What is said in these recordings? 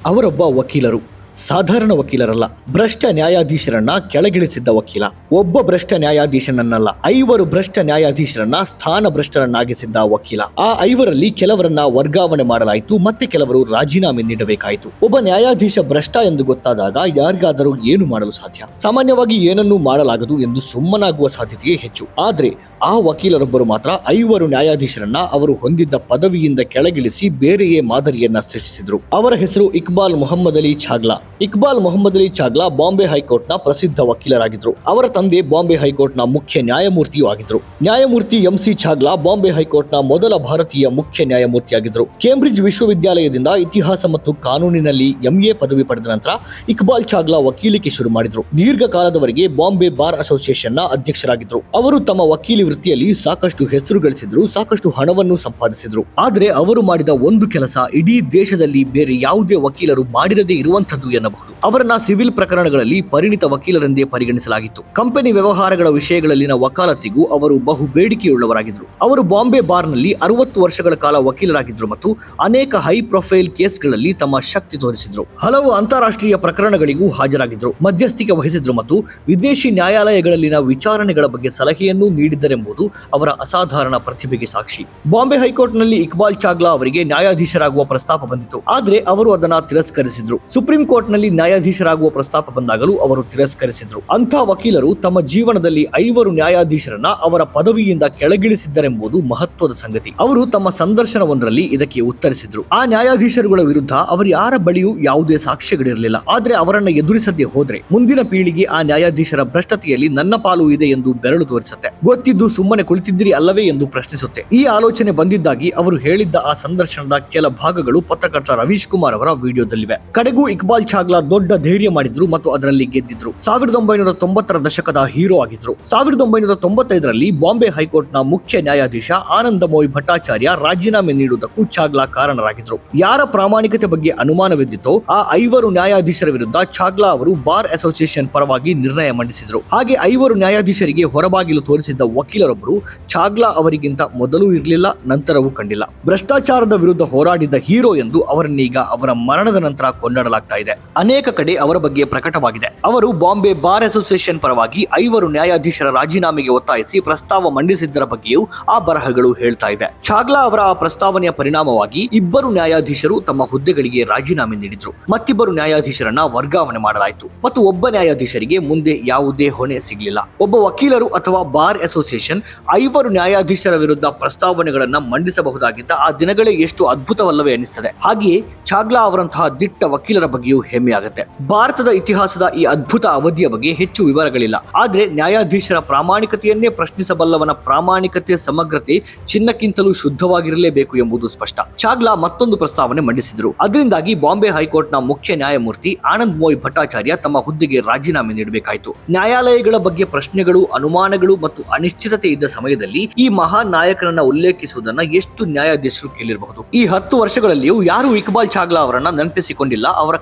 ಅವರೊಬ್ಬ ವಕೀಲರು. ಸಾಧಾರಣ ವಕೀಲರಲ್ಲ, ಭ್ರಷ್ಟ ನ್ಯಾಯಾಧೀಶರನ್ನ ಕೆಳಗಿಳಿಸಿದ್ದ ವಕೀಲ. ಒಬ್ಬ ಭ್ರಷ್ಟ ನ್ಯಾಯಾಧೀಶನನ್ನಲ್ಲ, 5 ಭ್ರಷ್ಟ ನ್ಯಾಯಾಧೀಶರನ್ನ ಸ್ಥಾನ ಭ್ರಷ್ಟರನ್ನಾಗಿಸಿದ್ದ ವಕೀಲ. ಆ 5ರಲ್ಲಿ ಕೆಲವರನ್ನ ವರ್ಗಾವಣೆ ಮಾಡಲಾಯಿತು, ಮತ್ತೆ ಕೆಲವರು ರಾಜೀನಾಮೆ ನೀಡಬೇಕಾಯಿತು. ಒಬ್ಬ ನ್ಯಾಯಾಧೀಶ ಭ್ರಷ್ಟ ಎಂದು ಗೊತ್ತಾದಾಗ ಯಾರಿಗಾದರೂ ಏನು ಮಾಡಲು ಸಾಧ್ಯ? ಸಾಮಾನ್ಯವಾಗಿ ಏನನ್ನೂ ಮಾಡಲಾಗದು ಎಂದು ಸುಮ್ಮನಾಗುವ ಸಾಧ್ಯತೆಯೇ ಹೆಚ್ಚು. ಆದ್ರೆ ಆ ವಕೀಲರೊಬ್ಬರು ಮಾತ್ರ 5 ನ್ಯಾಯಾಧೀಶರನ್ನ ಅವರು ಹೊಂದಿದ್ದ ಪದವಿಯಿಂದ ಕೆಳಗಿಳಿಸಿ ಬೇರೆಯೇ ಮಾದರಿಯನ್ನ ಸೃಷ್ಟಿಸಿದ್ರು. ಅವರ ಹೆಸರು ಇಕ್ಬಾಲ್ ಮೊಹಮ್ಮದ್ ಅಲಿ ಚಾಗ್ಲಾ. ಇಕ್ಬಾಲ್ ಮೊಹಮ್ಮದ್ ಅಲಿ ಚಾಗ್ಲಾ ಬಾಂಬೆ ಹೈಕೋರ್ಟ್ನ ಪ್ರಸಿದ್ಧ ವಕೀಲರಾಗಿದ್ರು. ಅವರ ತಂದೆ ಬಾಂಬೆ ಹೈಕೋರ್ಟ್ನ ಮುಖ್ಯ ನ್ಯಾಯಮೂರ್ತಿಯೂ ಆಗಿದ್ರು. ನ್ಯಾಯಮೂರ್ತಿ MC ಚಾಗ್ಲಾ ಬಾಂಬೆ ಹೈಕೋರ್ಟ್ನ ಮೊದಲ ಭಾರತೀಯ ಮುಖ್ಯ ನ್ಯಾಯಮೂರ್ತಿಯಾಗಿದ್ರು. ಕೇಂಬ್ರಿಡ್ಜ್ ವಿಶ್ವವಿದ್ಯಾಲಯದಿಂದ ಇತಿಹಾಸ ಮತ್ತು ಕಾನೂನಿನಲ್ಲಿ MA ಪದವಿ ಪಡೆದ ನಂತರ ಇಕ್ಬಾಲ್ ಚಾಗ್ಲಾ ವಕೀಲಿಕೆ ಶುರು ಮಾಡಿದ್ರು. ದೀರ್ಘಕಾಲದವರೆಗೆ ಬಾಂಬೆ ಬಾರ್ ಅಸೋಸಿಯೇಷನ್ನ ಅಧ್ಯಕ್ಷರಾಗಿದ್ರು. ಅವರು ತಮ್ಮ ವಕೀಲಿ ವೃತ್ತಿಯಲ್ಲಿ ಸಾಕಷ್ಟು ಹೆಸರು ಗಳಿಸಿದ್ರು, ಸಾಕಷ್ಟು ಹಣವನ್ನು ಸಂಪಾದಿಸಿದ್ರು. ಆದ್ರೆ ಅವರು ಮಾಡಿದ ಒಂದು ಕೆಲಸ ಇಡೀ ದೇಶದಲ್ಲಿ ಬೇರೆ ಯಾವುದೇ ವಕೀಲರು ಮಾಡಿರದೇ ಇರುವಂತದ್ದು ಎನ್ನಬಹುದು. ಅವರನ್ನ ಸಿವಿಲ್ ಪ್ರಕರಣಗಳಲ್ಲಿ ಪರಿಣಿತ ವಕೀಲರೆಂದೇ ಪರಿಗಣಿಸಲಾಗಿತ್ತು. ಕಂಪನಿ ವ್ಯವಹಾರಗಳ ವಿಷಯಗಳಲ್ಲಿನ ವಕಾಲತ್ತಿಗೂ ಅವರು ಬಹು ಬೇಡಿಕೆಯುಳ್ಳವರಾಗಿದ್ದರು. ಅವರು ಬಾಂಬೆ ಬಾರ್ನಲ್ಲಿ 60 ವರ್ಷಗಳ ಕಾಲ ವಕೀಲರಾಗಿದ್ದರು ಮತ್ತು ಅನೇಕ ಹೈ ಪ್ರೊಫೈಲ್ ಕೇಸ್ಗಳಲ್ಲಿ ತಮ್ಮ ಶಕ್ತಿ ತೋರಿಸಿದ್ರು. ಹಲವು ಅಂತಾರಾಷ್ಟ್ರೀಯ ಪ್ರಕರಣಗಳಿಗೂ ಹಾಜರಾಗಿದ್ದರು, ಮಧ್ಯಸ್ಥಿಕೆ ವಹಿಸಿದ್ರು ಮತ್ತು ವಿದೇಶಿ ನ್ಯಾಯಾಲಯಗಳಲ್ಲಿನ ವಿಚಾರಣೆಗಳ ಬಗ್ಗೆ ಸಲಹೆಯನ್ನೂ ನೀಡಿದ್ದರೆಂಬುದು ಅವರ ಅಸಾಧಾರಣ ಪ್ರತಿಭೆಗೆ ಸಾಕ್ಷಿ. ಬಾಂಬೆ ಹೈಕೋರ್ಟ್ನಲ್ಲಿ ಇಕ್ಬಾಲ್ ಚಾಗ್ಲಾ ಅವರಿಗೆ ನ್ಯಾಯಾಧೀಶರಾಗುವ ಪ್ರಸ್ತಾಪ ಬಂದಿತ್ತು, ಆದ್ರೆ ಅವರು ಅದನ್ನ ತಿರಸ್ಕರಿಸಿದ್ರು. ಸುಪ್ರೀಂ ಕೋರ್ಟ್ನಲ್ಲಿ ನ್ಯಾಯಾಧೀಶರಾಗುವ ಪ್ರಸ್ತಾಪ ಬಂದಾಗಲೂ ಅವರು ತಿರಸ್ಕರಿಸಿದ್ರು. ಅಂಥ ವಕೀಲರು ತಮ್ಮ ಜೀವನದಲ್ಲಿ 5 ನ್ಯಾಯಾಧೀಶರನ್ನ ಅವರ ಪದವಿಯಿಂದ ಕೆಳಗಿಳಿಸಿದ್ದರೆಂಬುದು ಮಹತ್ವದ ಸಂಗತಿ. ಅವರು ತಮ್ಮ ಸಂದರ್ಶನವೊಂದರಲ್ಲಿ ಇದಕ್ಕೆ ಉತ್ತರಿಸಿದ್ರು. ಆ ನ್ಯಾಯಾಧೀಶರುಗಳ ವಿರುದ್ಧ ಅವರು ಯಾರ ಬಳಿಯೂ ಯಾವುದೇ ಸಾಕ್ಷ್ಯಗಳಿರಲಿಲ್ಲ. ಆದ್ರೆ ಅವರನ್ನ ಎದುರಿಸದೆ ಹೋದ್ರೆ ಮುಂದಿನ ಪೀಳಿಗೆ ಆ ನ್ಯಾಯಾಧೀಶರ ಭ್ರಷ್ಟತೆಯಲ್ಲಿ ನನ್ನ ಪಾಲು ಇದೆ ಎಂದು ಬೆರಳು ತೋರಿಸುತ್ತೆ. ಗೊತ್ತಿದ್ದು ಸುಮ್ಮನೆ ಕುಳಿತಿದ್ದೀರಿ ಅಲ್ಲವೇ ಎಂದು ಪ್ರಶ್ನಿಸುತ್ತೆ. ಈ ಆಲೋಚನೆ ಬಂದಿದ್ದಾಗಿ ಅವರು ಹೇಳಿದ್ದ ಆ ಸಂದರ್ಶನದ ಕೆಲ ಭಾಗಗಳು ಪತ್ರಕರ್ತ ರವೀಶ್ ಕುಮಾರ್ ಅವರ ವಿಡಿಯೋದಲ್ಲಿವೆ. ಕಡೆಗೂ ಇಕ್ಬಾಲ್ ಚಾಗ್ಲಾ ದೊಡ್ಡ ಧೈರ್ಯ ಮಾಡಿದ್ರು ಮತ್ತು ಅದರಲ್ಲಿ ಗೆದ್ದಿದ್ರು. 1990ರ ದಶಕದ ಹೀರೋ ಆಗಿದ್ರು. 1995ರಲ್ಲಿ ಬಾಂಬೆ ಹೈಕೋರ್ಟ್ನ ಮುಖ್ಯ ನ್ಯಾಯಾಧೀಶ ಆನಂದಮೋಯ್ ಭಟ್ಟಾಚಾರ್ಯ ರಾಜೀನಾಮೆ ನೀಡುವುದಕ್ಕೂ ಚಾಗ್ಲಾ ಕಾರಣರಾಗಿದ್ರು. ಯಾರ ಪ್ರಾಮಾಣಿಕತೆ ಬಗ್ಗೆ ಅನುಮಾನವಿದ್ದಿತ್ತೋ ಆ 5 ನ್ಯಾಯಾಧೀಶರ ವಿರುದ್ಧ ಚಾಗ್ಲಾ ಅವರು ಬಾರ್ ಅಸೋಸಿಯೇಷನ್ ಪರವಾಗಿ ನಿರ್ಣಯ ಮಂಡಿಸಿದ್ರು. ಹಾಗೆ 5 ನ್ಯಾಯಾಧೀಶರಿಗೆ ಹೊರಬಾಗಿಲು ತೋರಿಸಿದ್ದ ವಕೀಲರೊಬ್ಬರು ಚಾಗ್ಲಾ ಅವರಿಗಿಂತ ಮೊದಲೂ ಇರಲಿಲ್ಲ, ನಂತರವೂ ಕಂಡಿಲ್ಲ. ಭ್ರಷ್ಟಾಚಾರದ ವಿರುದ್ಧ ಹೋರಾಡಿದ್ದ ಹೀರೋ ಎಂದು ಅವರನ್ನೀಗ ಅವರ ಮರಣದ ನಂತರ ಕೊಂಡಾಡಲಾಗ್ತಾ ಇದೆ. ಅನೇಕ ಕಡೆ ಅವರ ಬಗ್ಗೆ ಪ್ರಕಟವಾಗಿದೆ. ಅವರು ಬಾಂಬೆ ಬಾರ್ ಅಸೋಸಿಯೇಷನ್ ಪರವಾಗಿ 5 ನ್ಯಾಯಾಧೀಶರ ರಾಜೀನಾಮೆಗೆ ಒತ್ತಾಯಿಸಿ ಪ್ರಸ್ತಾವ ಮಂಡಿಸಿದ್ದರ ಬಗ್ಗೆಯೂ ಆ ಬರಹಗಳು ಹೇಳ್ತಾ ಇವೆ. ಚಾಗ್ಲಾ ಅವರ ಆ ಪ್ರಸ್ತಾವನೆಯ ಪರಿಣಾಮವಾಗಿ 2 ನ್ಯಾಯಾಧೀಶರು ತಮ್ಮ ಹುದ್ದೆಗಳಿಗೆ ರಾಜೀನಾಮೆ ನೀಡಿದ್ರು. ಮತ್ತಿಬ್ಬರು ನ್ಯಾಯಾಧೀಶರನ್ನ ವರ್ಗಾವಣೆ ಮಾಡಲಾಯಿತು ಮತ್ತು ಒಬ್ಬ ನ್ಯಾಯಾಧೀಶರಿಗೆ ಮುಂದೆ ಯಾವುದೇ ಹೊಣೆ ಸಿಗಲಿಲ್ಲ. ಒಬ್ಬ ವಕೀಲರು ಅಥವಾ ಬಾರ್ ಅಸೋಸಿಯೇಷನ್ 5 ನ್ಯಾಯಾಧೀಶರ ವಿರುದ್ಧ ಪ್ರಸ್ತಾವನೆಗಳನ್ನ ಮಂಡಿಸಬಹುದಾಗಿದ್ದ ಆ ದಿನಗಳೇ ಎಷ್ಟು ಅದ್ಭುತವಲ್ಲವೇ ಅನಿಸ್ತದೆ. ಹಾಗೆಯೇ ಚಾಗ್ಲಾ ಅವರಂತಹ ದಿಟ್ಟ ವಕೀಲರ ಬಗ್ಗೆಯೂ ಹೆಮ್ಮೆ ಆಗುತ್ತೆ. ಭಾರತದ ಇತಿಹಾಸದ ಈ ಅದ್ಭುತ ಅವಧಿಯ ಬಗ್ಗೆ ಹೆಚ್ಚು ವಿವರಗಳಿಲ್ಲ, ಆದ್ರೆ ನ್ಯಾಯಾಧೀಶರ ಪ್ರಾಮಾಣಿಕತೆಯನ್ನೇ ಪ್ರಶ್ನಿಸಬಲ್ಲವನ ಪ್ರಾಮಾಣಿಕತೆ ಸಮಗ್ರತೆ ಚಿನ್ನಕ್ಕಿಂತಲೂ ಶುದ್ಧವಾಗಿರಲೇಬೇಕು ಎಂಬುದು ಸ್ಪಷ್ಟ. ಚಾಗ್ಲಾ ಮತ್ತೊಂದು ಪ್ರಸ್ತಾವನೆ ಮಂಡಿಸಿದ್ರು. ಅದರಿಂದಾಗಿ ಬಾಂಬೆ ಹೈಕೋರ್ಟ್ನ ಮುಖ್ಯ ನ್ಯಾಯಮೂರ್ತಿ ಆನಂದ್ ಮೋಯ್ ಭಟ್ಟಾಚಾರ್ಯ ತಮ್ಮ ಹುದ್ದೆಗೆ ರಾಜೀನಾಮೆ ನೀಡಬೇಕಾಯಿತು. ನ್ಯಾಯಾಲಯಗಳ ಬಗ್ಗೆ ಪ್ರಶ್ನೆಗಳು, ಅನುಮಾನಗಳು ಮತ್ತು ಅನಿಶ್ಚಿತತೆ ಇದ್ದ ಸಮಯದಲ್ಲಿ ಈ ಮಹಾನ್ ನಾಯಕನನ್ನ ಉಲ್ಲೇಖಿಸುವುದನ್ನ ಎಷ್ಟು ನ್ಯಾಯಾಧೀಶರು ಕೇಳಿರಬಹುದು. ಈ 10 ವರ್ಷಗಳಲ್ಲಿಯೂ ಯಾರು ಇಕ್ಬಾಲ್ ಚಾಗ್ಲಾ ಅವರನ್ನ ನೆನಪಿಸಿಕೊಂಡಿಲ್ಲ, ಅವರ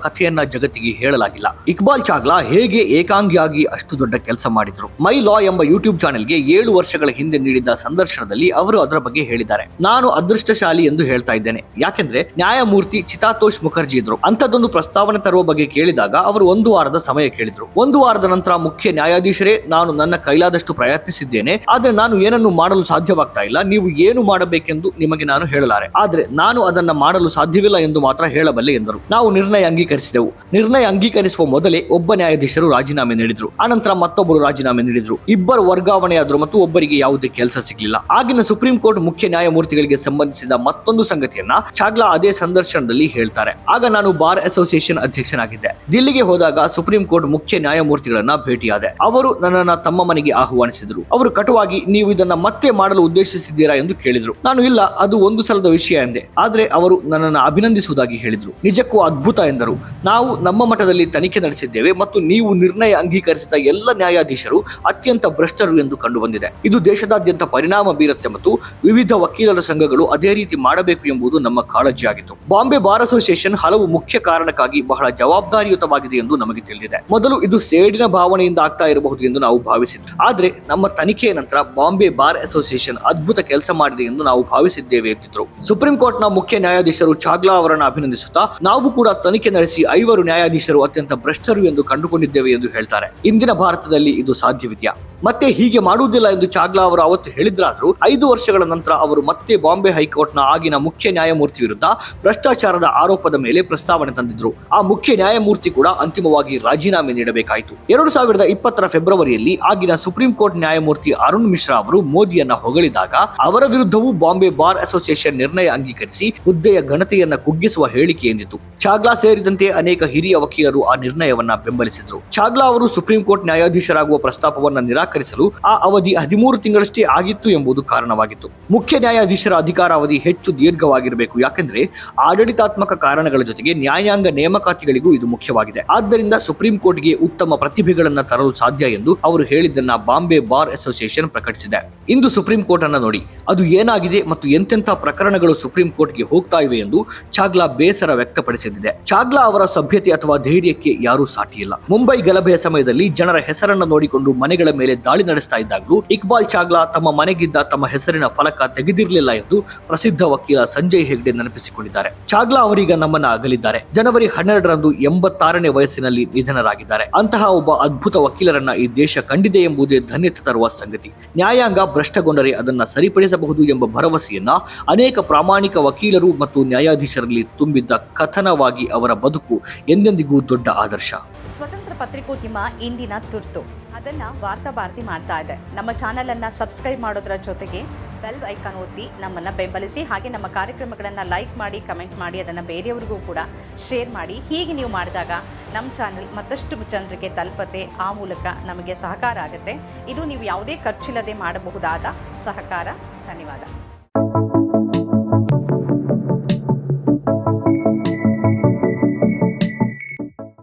ಕಥೆಯನ್ನ ಜಗತ್ತಿಗೆ ಹೇಳಲಾಗಿಲ್ಲ. ಇಕ್ಬಾಲ್ ಚಾಗ್ಲಾ ಹೇಗೆ ಏಕಾಂಗಿಯಾಗಿ ಅಷ್ಟು ದೊಡ್ಡ ಕೆಲಸ ಮಾಡಿದ್ರು? ಮೈ ಲಾ ಎಂಬ ಯೂಟ್ಯೂಬ್ ಚಾನೆಲ್ಗೆ 7 ವರ್ಷಗಳ ಹಿಂದೆ ನೀಡಿದ್ದ ಸಂದರ್ಶನದಲ್ಲಿ ಅವರು ಅದರ ಬಗ್ಗೆ ಹೇಳಿದ್ದಾರೆ. ನಾನು ಅದೃಷ್ಟಶಾಲಿ ಎಂದು ಹೇಳ್ತಾ ಇದ್ದೇನೆ, ಯಾಕೆಂದ್ರೆ ನ್ಯಾಯಮೂರ್ತಿ ಚಿತಾತೋಷ್ ಮುಖರ್ಜಿ ಇದ್ರು. ಅಂತದೊಂದು ಪ್ರಸ್ತಾವನೆ ತರುವ ಬಗ್ಗೆ ಕೇಳಿದಾಗ ಅವರು 1 ವಾರದ ಸಮಯ ಕೇಳಿದ್ರು. 1 ವಾರದ ನಂತರ ಮುಖ್ಯ ನ್ಯಾಯಾಧೀಶರೇ, ನಾನು ನನ್ನ ಕೈಲಾದಷ್ಟು ಪ್ರಯತ್ನಿಸಿದ್ದೇನೆ, ಆದ್ರೆ ನಾನು ಏನನ್ನು ಮಾಡಲು ಸಾಧ್ಯವಾಗ್ತಾ ಇಲ್ಲ. ನೀವು ಏನು ಮಾಡಬೇಕೆಂದು ನಿಮಗೆ ನಾನು ಹೇಳಲಾರೆ, ಆದ್ರೆ ನಾನು ಅದನ್ನ ಮಾಡಲು ಸಾಧ್ಯವಿಲ್ಲ ಎಂದು ಮಾತ್ರ ಹೇಳಬಲ್ಲೆ ಎಂದರು. ನಾವು ನಿರ್ಣಯ ಅಂಗೀಕರಿಸಿದೆವು. ನಿರ್ಣಯ ಅಂಗೀಕರಿಸುವ ಮೊದಲೇ ಒಬ್ಬ ನ್ಯಾಯಾಧೀಶರು ರಾಜೀನಾಮೆ ನೀಡಿದ್ರು. ಆನಂತರ ಮತ್ತೊಬ್ಬರು ರಾಜೀನಾಮೆ ನೀಡಿದ್ರು. ಇಬ್ಬರು ವರ್ಗಾವಣೆಯಾದ್ರು ಮತ್ತು ಒಬ್ಬರಿಗೆ ಯಾವುದೇ ಕೆಲಸ ಸಿಗಲಿಲ್ಲ. ಆಗಿನ ಸುಪ್ರೀಂ ಕೋರ್ಟ್ ಮುಖ್ಯ ನ್ಯಾಯಮೂರ್ತಿಗಳಿಗೆ ಸಂಬಂಧಿಸಿದ ಮತ್ತೊಂದು ಸಂಗತಿಯನ್ನ ಚಾಗ್ಲಾ ಅದೇ ಸಂದರ್ಶನದಲ್ಲಿ ಹೇಳ್ತಾರೆ. ಆಗ ನಾನು ಬಾರ್ ಅಸೋಸಿಯೇಷನ್ ಅಧ್ಯಕ್ಷನಾಗಿದ್ದೆ. ದಿಲ್ಲಿಗೆ ಹೋದಾಗ ಸುಪ್ರೀಂ ಕೋರ್ಟ್ ಮುಖ್ಯ ನ್ಯಾಯಮೂರ್ತಿಗಳನ್ನ ಭೇಟಿಯಾದೆ. ಅವರು ನನ್ನನ್ನ ತಮ್ಮ ಮನೆಗೆ ಆಹ್ವಾನಿಸಿದ್ರು. ಅವರು ಕಟುವಾಗಿ, ನೀವು ಇದನ್ನ ಮತ್ತೆ ಮಾಡಲು ಉದ್ದೇಶಿಸಿದ್ದೀರಾ ಎಂದು ಕೇಳಿದ್ರು. ನಾನು ಇಲ್ಲ, ಅದು ಒಂದು ಸಲದ ವಿಷಯ ಎಂದೆ. ಆದ್ರೆ ಅವರು ನನ್ನನ್ನು ಅಭಿನಂದಿಸುವುದಾಗಿ ಹೇಳಿದ್ರು. ನಿಜಕ್ಕೂ ಅದ್ಭುತ ಎಂದರು. ನಾವು ನಮ್ಮ ಮಠದಲ್ಲಿ ತನಿಖೆ ನಡೆಸಿದ್ದೇವೆ ಮತ್ತು ನೀವು ನಿರ್ಣಯ ಅಂಗೀಕರಿಸಿದ ಎಲ್ಲ ನ್ಯಾಯಾಧೀಶರು ಅತ್ಯಂತ ಭ್ರಷ್ಟರು ಎಂದು ಕಂಡು ಬಂದಿದೆ. ಇದು ದೇಶದಾದ್ಯಂತ ಪರಿಣಾಮ ಬೀರುತ್ತೆ ಮತ್ತು ವಿವಿಧ ವಕೀಲರ ಸಂಘಗಳು ಅದೇ ರೀತಿ ಮಾಡಬೇಕು ಎಂಬುದು ನಮ್ಮ ಕಾಳಜಿಯಾಗಿತ್ತು. ಬಾಂಬೆ ಬಾರ್ ಅಸೋಸಿಯೇಷನ್ ಹಲವು ಮುಖ್ಯ ಕಾರಣಕ್ಕಾಗಿ ಬಹಳ ಜವಾಬ್ದಾರಿಯುತವಾಗಿದೆ ಎಂದು ನಮಗೆ ತಿಳಿದಿದೆ. ಮೊದಲು ಇದು ಸೇಡಿನ ಭಾವನೆಯಿಂದ ಆಗ್ತಾ ಇರಬಹುದು ಎಂದು ನಾವು ಭಾವಿಸಿದ್ವಿ. ಆದ್ರೆ ನಮ್ಮ ತನಿಖೆಯ ನಂತರ ನಂತರ ಬಾಂಬೆ ಬಾರ್ ಅಸೋಸಿಯೇಷನ್ ಅದ್ಭುತ ಕೆಲಸ ಮಾಡಿದೆ ಎಂದು ನಾವು ಭಾವಿಸಿದ್ದೇವೆ ಎಂದಿದ್ರು. ಸುಪ್ರೀಂ ಕೋರ್ಟ್ನ ಮುಖ್ಯ ನ್ಯಾಯಾಧೀಶರು ಚಾಗ್ಲಾ ಅವರನ್ನು ಅಭಿನಂದಿಸುತ್ತಾ, ನಾವು ಕೂಡ ತನಿಖೆ ನಡೆಸಿ 5 ನ್ಯಾಯಾಧೀಶರು ಅತ್ಯಂತ ಭ್ರಷ್ಟರು ಎಂದು ಕಂಡುಕೊಂಡಿದ್ದೇವೆ ಎಂದು ಹೇಳ್ತಾರೆ. ಇಂದಿನ ಭಾರತದಲ್ಲಿ ಇದು ಸಾಧ್ಯವಿದೆಯಾ? ಮತ್ತೆ ಹೀಗೆ ಮಾಡುವುದಿಲ್ಲ ಎಂದು ಚಾಗ್ಲಾ ಅವರು ಅವತ್ತು ಹೇಳಿದ್ರಾದ್ರೂ 5 ವರ್ಷಗಳ ನಂತರ ಅವರು ಮತ್ತೆ ಬಾಂಬೆ ಹೈಕೋರ್ಟ್ನ ಆಗಿನ ಮುಖ್ಯ ನ್ಯಾಯಮೂರ್ತಿ ವಿರುದ್ಧ ಭ್ರಷ್ಟಾಚಾರದ ಆರೋಪದ ಮೇಲೆ ಪ್ರಸ್ತಾವನೆ ತಂದಿದ್ರು. ಆ ಮುಖ್ಯ ನ್ಯಾಯಮೂರ್ತಿ ಕೂಡ ಅಂತಿಮವಾಗಿ ರಾಜೀನಾಮೆ ನೀಡಬೇಕಾಯಿತು. 2020 ಫೆಬ್ರವರಿಯಲ್ಲಿ ಆಗಿನ ಸುಪ್ರೀಂ ಕೋರ್ಟ್ ನ್ಯಾಯಮೂರ್ತಿ ಅರುಣ್ ಮಿಶ್ರಾ ಅವರು ಮೋದಿಯನ್ನ ಹೊಗಳಿದಾಗ ಅವರ ವಿರುದ್ಧವೂ ಬಾಂಬೆ ಬಾರ್ ಅಸೋಸಿಯೇಷನ್ ನಿರ್ಣಯ ಅಂಗೀಕರಿಸಿ ಹುದ್ದೆಯ ಘನತೆಯನ್ನ ಕುಗ್ಗಿಸುವ ಹೇಳಿಕೆ ಎಂದಿತು. ಚಾಗ್ಲಾ ಸೇರಿದಂತೆ ಅನೇಕ ಹಿರಿಯ ವಕೀಲರು ಆ ನಿರ್ಣಯವನ್ನ ಬೆಂಬಲಿಸಿದ್ರು. ಚಾಗ್ಲಾ ಅವರು ಸುಪ್ರೀಂ ಕೋರ್ಟ್ ನ್ಯಾಯಾಧೀಶರಾಗುವ ಪ್ರಸ್ತಾಪವನ್ನ ನಿರಾಕರಿಸಲು ಆ ಅವಧಿ 13 ತಿಂಗಳಷ್ಟೇ ಆಗಿತ್ತು ಎಂಬುದು ಕಾರಣವಾಗಿತ್ತು. ಮುಖ್ಯ ನ್ಯಾಯಾಧೀಶರ ಅಧಿಕಾರಾವಧಿ ಹೆಚ್ಚು ದೀರ್ಘವಾಗಿರಬೇಕು, ಯಾಕೆಂದ್ರೆ ಆಡಳಿತಾತ್ಮಕ ಕಾರಣಗಳ ಜೊತೆಗೆ ನ್ಯಾಯಾಂಗ ನೇಮಕಾತಿಗಳಿಗೂ ಇದು ಮುಖ್ಯವಾಗಿದೆ. ಆದ್ದರಿಂದ ಸುಪ್ರೀಂ ಕೋರ್ಟ್ಗೆ ಉತ್ತಮ ಪ್ರತಿಭೆಗಳನ್ನ ತರಲು ಸಾಧ್ಯ ಎಂದು ಅವರು ಹೇಳಿದ್ದನ್ನ ಬಾಂಬೆ ಬಾರ್ ಅಸೋಸಿಯೇಷನ್ ಪ್ರಕಟಿಸಿದೆ. ಇಂದು ಸುಪ್ರೀಂ ಕೋರ್ಟ್ ಅನ್ನ ನೋಡಿ, ಅದು ಏನಾಗಿದೆ ಮತ್ತು ಎಂತೆಂಥ ಪ್ರಕರಣಗಳು ಸುಪ್ರೀಂ ಕೋರ್ಟ್ಗೆ ಹೋಗ್ತಾ ಇವೆ ಎಂದು ಚಾಗ್ಲಾ ಬೇಸರ ವ್ಯಕ್ತಪಡಿಸಿದೆ. ಚಾಗ್ಲಾ ಅವರ ಸಭ್ಯತೆ ಅಥವಾ ಧೈರ್ಯಕ್ಕೆ ಯಾರೂ ಸಾಟಿಯಿಲ್ಲ. ಮುಂಬೈ ಗಲಭೆಯ ಸಮಯದಲ್ಲಿ ಜನರ ಹೆಸರನ್ನ ನೋಡಿಕೊಂಡು ಮನೆಗಳ ಮೇಲೆ ದಾಳಿ ನಡೆಸ್ತಾ ಇದ್ದಾಗಲೂ ಇಕ್ಬಾಲ್ ಚಾಗ್ಲಾ ತಮ್ಮ ಮನೆಗಿದ್ದ ತಮ್ಮ ಹೆಸರಿನ ಫಲಕ ತೆಗೆದಿರಲಿಲ್ಲ ಎಂದು ಪ್ರಸಿದ್ಧ ವಕೀಲ ಸಂಜಯ್ ಹೆಗ್ಡೆ ನೆನಪಿಸಿಕೊಂಡಿದ್ದಾರೆ. ಚಾಗ್ಲಾ ಅವರೀಗ ನಮ್ಮನ್ನ ಅಗಲಿದ್ದಾರೆ. ಜನವರಿ 12ರಂದು 86ನೇ ವಯಸ್ಸಿನಲ್ಲಿ ನಿಧನರಾಗಿದ್ದಾರೆ. ಅಂತಹ ಒಬ್ಬ ಅದ್ಭುತ ವಕೀಲರನ್ನ ಈ ದೇಶ ಕಂಡಿದೆ ಎಂಬುದೇ ಧನ್ಯತೆ ತರುವ ಸಂಗತಿ. ನ್ಯಾಯಾಂಗ ಭ್ರಷ್ಟಗೊಂಡರೆ ಅದನ್ನ ಸರಿಪಡಿಸಬಹುದು ಎಂಬ ಭರವಸೆಯನ್ನ ಅನೇಕ ಪ್ರಾಮಾಣಿಕ ವಕೀಲರು ಮತ್ತು ನ್ಯಾಯಾಧೀಶರಲ್ಲಿ ತುಂಬಿದ್ದ ಕಥನವಾಗಿ ಅವರ ಬದುಕು ಎಂದೆಂದಿಗೂ ದೊಡ್ಡ ಆದರ್ಶ. ಸ್ವತಂತ್ರ ಪತ್ರಿಕೋದ್ಯಮ ಇಂದಿನ ತುರ್ತು, ಅದನ್ನ ವಾರ್ತಾ ಭಾರತಿ ಮಾಡ್ತಾ ಇದೆ. ನಮ್ಮ ಚಾನೆಲ್ ಅನ್ನ ಸಬ್ಸ್ಕ್ರೈಬ್ ಮಾಡೋದ್ರ ಜೊತೆಗೆ ಬೆಲ್ ಐಕಾನ್ ಒತ್ತಿ ನಮ್ಮನ್ನ ಬೆಂಬಲಿಸಿ. ಹಾಗೆ ನಮ್ಮ ಕಾರ್ಯಕ್ರಮಗಳನ್ನ ಲೈಕ್ ಮಾಡಿ, ಕಮೆಂಟ್ ಮಾಡಿ, ಅದನ್ನ ಬೇರೆಯವರಿಗೂ ಕೂಡ ಶೇರ್ ಮಾಡಿ. ಹೀಗೆ ನೀವು ಮಾಡಿದಾಗ ನಮ್ಮ ಚಾನೆಲ್ ಮತ್ತಷ್ಟು ಜನರಿಗೆ ತಲುಪತ್ತೆ. ಆ ಮೂಲಕ ನಮಗೆ ಸಹಕಾರ ಆಗುತ್ತೆ. ಇದು ನೀವು ಯಾವುದೇ ಖರ್ಚಿಲ್ಲದೆ ಮಾಡಬಹುದಾದ ಸಹಕಾರ. ಧನ್ಯವಾದ.